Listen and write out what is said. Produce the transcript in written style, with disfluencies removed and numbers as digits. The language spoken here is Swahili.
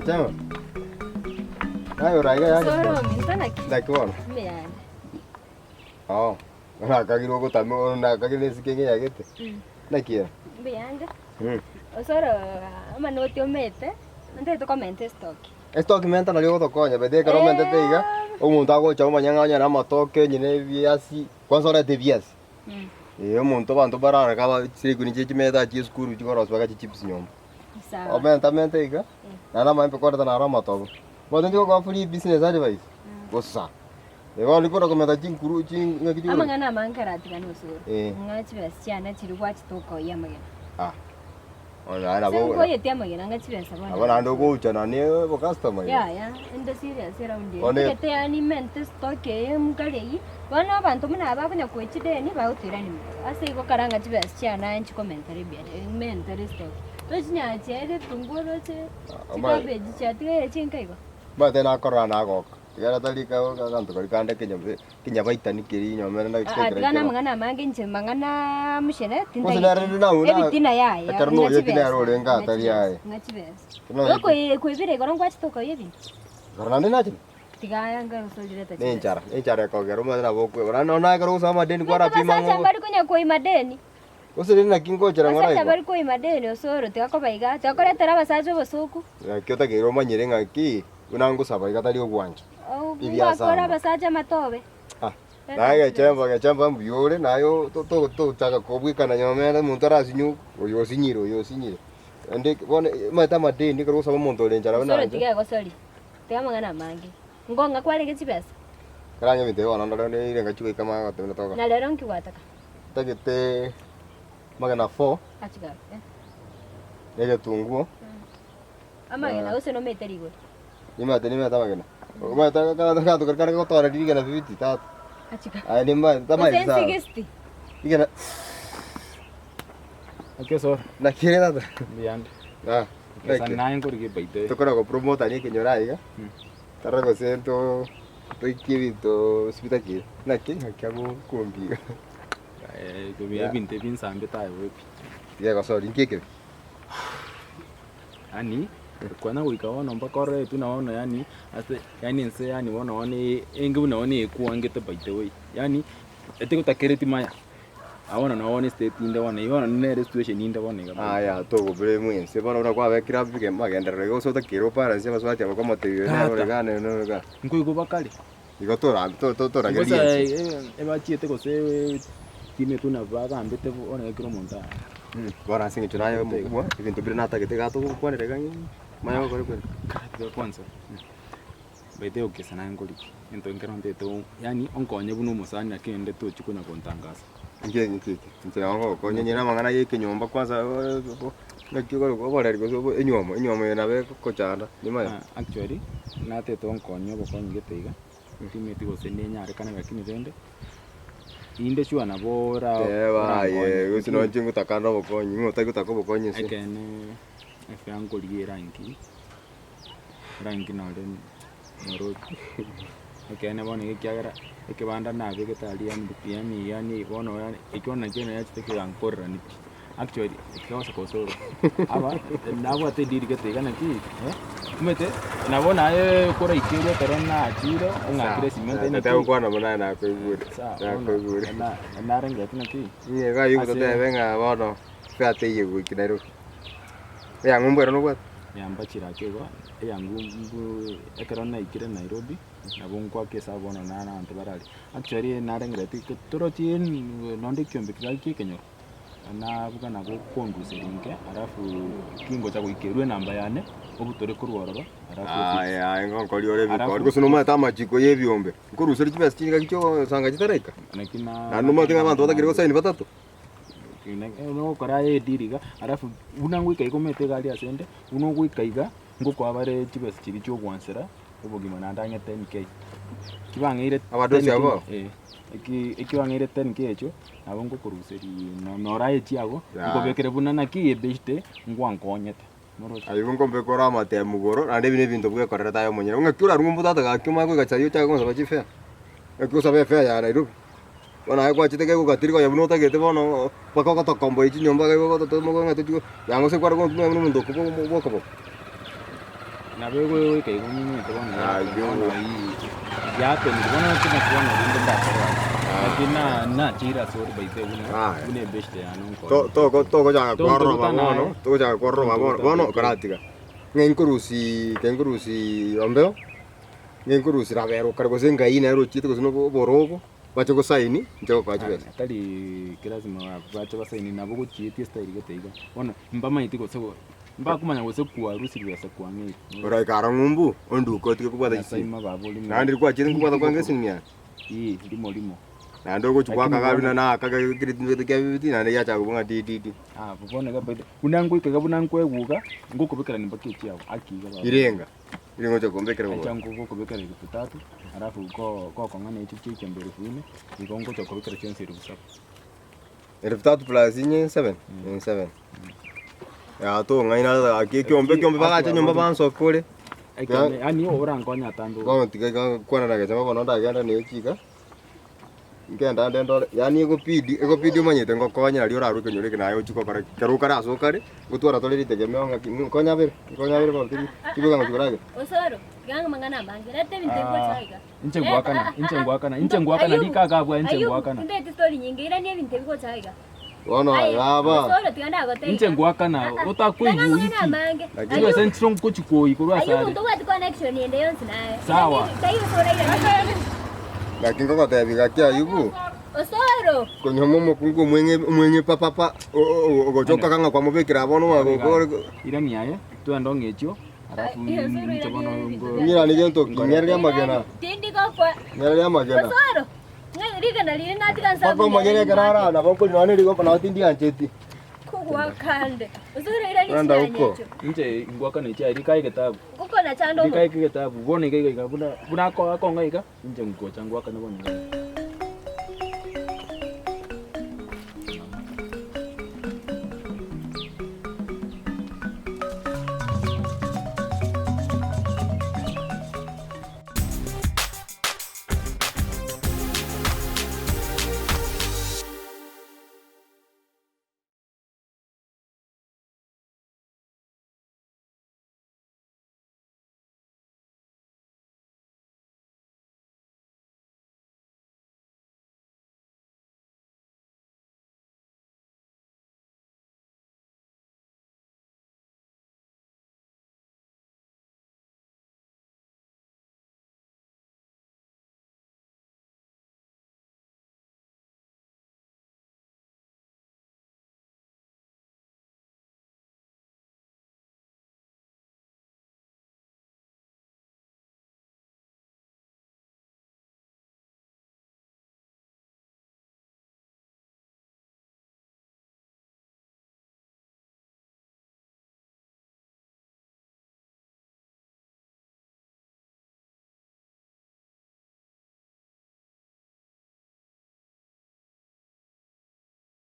Chama. Ayo raiga ya. Osoro mintana ki. Dakona. Meyani. Oh. Na kagiro ko tamo na kagile sikenge yagete. Nakia. Meyanga. Osoro amanoti omete. Ante to comment stock. Stock menta na lyo to konya bede karo mente teiga. Umuntu agocha umanyanga na matoke nyine viasi. Kwanza ora de viasi. Umuntu bantu barara kaba siri kuni chimeta chiskuru chikoros baka chips nyomba. Sawa. Omenta mente iga. Na mampe korta na rama to. Bodo ndiko kwa free business advice. Bossa. Ewa likora kometa chinkuru ching ngakiji. Amangana mankarati kana Osoro. Ngachi basiana chiri kwachi toko yamagena. Ah. Ona ana bo. Ko yete yamagena ngachi basa bana. Abana ndo go chana ni bo customer. Ya, enda serious around there. Kete ani mente stock mukaleyi. Bana abantu muna ababanya kwechideni bawutirani. Ase ko karanga chibasiana nchi commentary bia. Mente stock. Tochinya chere tunguro che. Chibabe chiatire chinkaiba. Bate na korana go. Gara talika kanto kanda kinya baita nikiri nyomera na kekere. Gana mangana manginche mangana mushene tinda. Mushene rina una. Ebitina ya. Karno yetina role ngata ya. Ngachibes. Ko ibire goron kwachi toko yebi. Garana na chini. Tigaya ngaro soljireta. Nenchara ko garo mana bokwe. Rana na garo sama deni kwara pima ngo. Sasa bari kunya ko imadeni. Usiri na kingo chara ngora. Sasa bari ko imadeni Osoro tigako baiga. Tigakore tera basaje bosuku. Kyota ke Roma nyirenga ki. Unangu saba ikatali ogwanje. Ngakora basaje matobe. Naye chamba mbiore nayo to taka kobwika na nyomera muntara sinyu oyo sinyiro. Ande bone mata madeni karo saba monto lenjara bana. Osoro tigako sori. Tigamangana mangi. Ngonga kwale kechibesa. Karanya mite wana ndo ne irenga chiko kama gato toka. Na lero nkiwataka. Tagete magana 4. Achika. Nege tunguo. Amagena use no meterigo. Nimata magena. Mata kana to karkara ko tora diri kana bibiti ta. Achika. Ai nimba tama isa. Sensigesti. Igana. Okay so. Na kire nada. Beyond. Like nine ko ri baite. To kora ko promoter ni kenyora iga. Tarra ko sento to ikivito hospital ki. Na ki hakabo kombi. Ko bia binte bin sambe tayo wepi. Ya ko so rinkeke. Ani kwana wikawa nomba kore tunaona yani ase yani nse yani wona engi unaona ekuangete baite we. Yani etiko takereti maya. Awona naona state inda wana iwana nere situation inda wana ga. Ya to go bre mwense bona ura kwa bekira bike magenda rego so takiro para nse baswati aba kwa TV na ore gane no ga. Nkuiko bakali. Igo to rageri. Eba chiete ko se time tuna vaga ambete ona kiro monta. Bora singi tunayo mukubwa ibintu bire natagete gato kwa nere gangi. Mayo kore kore. Kwa kwanza. Baite okesana ngoli. Ento ngeronde to yani onkonye buno musani akende to chikunya kontangasa. Ngeke. Ntira ngo ko nyenya mangana yeke nyomba kwanza nakiko ko bora riko so enyomo na be ko chanda nimaya. Actually nate to onkonye bokonye geteiga. Timeti go senenya are kana gakini rende. Inde shua na bora. Usino chingu takano bokonye, ngota gutako bokonye se. Ekene efe angoli rangi. Rangi na len noro. Ekene bone kiagara ekebanda na be ketali yani bono yani ikiona jena ya chiteke angkorra ni. Actually ikiwasa ko Osoro. Aba nawo ate diri geteiga na ki. Kumete nabona kora ikire terona achiro ngakire simente ni. Tayo kwa na mona na ko gure. Na rangi atina ki. Ni ga yuko te venga bono. Fate yego kinero. Ya ngumbero no kwa. Ya mbachira kego. Ya ngumbu ekerona ikire Nairobi. Nabungwa kesa bono na antivirus. Actually na rangi ati toro tien nonde kyombe kaki kenyo. Na buka na kondu seringe arafu kingo cha kuikirwe namba yane obutore kurworo arafu ngokoli ore biko ko sunuma tama chiko yebyombe kuruseri chibesi chinga kicho sanga chitareka na numa tinga bantu batakire ko saini batatu no kora diriga arafu unangwika ikomete gali asende unongwikaiga ngoko abare chibesi chiri cyo kwansera obugima na ndanya 10k kibangire abadosi abo ikiwangire 10k echo abongo kuruseri no right yago ngobekere bunana ki ebeste ngwankonyete ayo ngombe kora mate mugoro ande bine bintu bwe korera tayo monyera ngakura rumbu tata gakima ko gachayo cha ko sabachi fe ko sabe fe ya Nairobi wana ko achite ko gatiri ko yabuno tagete bono pako to kombo ichi nyomba ko to mo ngatu yango se kwara ko mundu ko boko na wewe kai kunyi to bana ya pe ni bana kuna kuona ndio ndakora lakini na chira sori baite une beste ano to jaga korro mabono to jaga korro mabono bono karatika ngenkurusi ombeo ngenkurusi rabero kargo senga ina ro chito kusino boroko bacho ko saini njo kwa chibe kali kirazima bacho basaini nabo ko chiti style geteiga bona mbama itiko so mba kumanya gose kwa rusi byasa kwa ngi ora ikara ngumbu onduko tike kubata chisi nandi kwa chiti kubata kwa ngesi nya limo nando ko chukwa kaka na kaka kiriti kya na ya cha kubunga di bubone ka baita unangu ikaga bunangu eguga nguko bikara ni baketi yao akiga baba irengo cho kombekera ngo changu ko bikara ni 3 alafu ko ngane chichi chembere fune ngongo cho bikara chense rubusa 3 plus 7 ya to ngaina akiombe bagacha nyumba banso kule ani orangonya tando ko tiga kwana na gachama bono ndagenda ni chika ngenda ndendo yani ego pidi manyete ngokonya ari ora ruke nyore kinayo chiko kare karukara asokare gutwara tole ritegemeo ngokonya bere ko tibuga ngurage Osoro gang mangana mangira te binte ko chaiga inche ngwakana dikaga bwa inche ngwakana ndete story nyingi ira ni binte ko chaiga wono yaba Osoro tiganda gote inche ngwakana utakuyu iki lakini sentro kuchikoi kurwa sare ayu ndo wat connection ende yonsi naye sawa tayo sora ira lakini koko tabiga kya yubu Osoro konyomo kungu mwenye papa ogochoka kanga kwa mubekira bono wago ira niaye tuando ngecho alafu nche bono ngira ni gento kinyarya magena tindi ko kwa nyarya magena Osoro ngai riga na lini na tikansa bako magena karara na bako ni rigo pana tindi ancheti kuwa kande Osoro ira ni Randa uko nche ngwakana ichi ari kai kitabu kuko na chando kai kitabu bone kai buna ko ngai ka nche ngwakana bone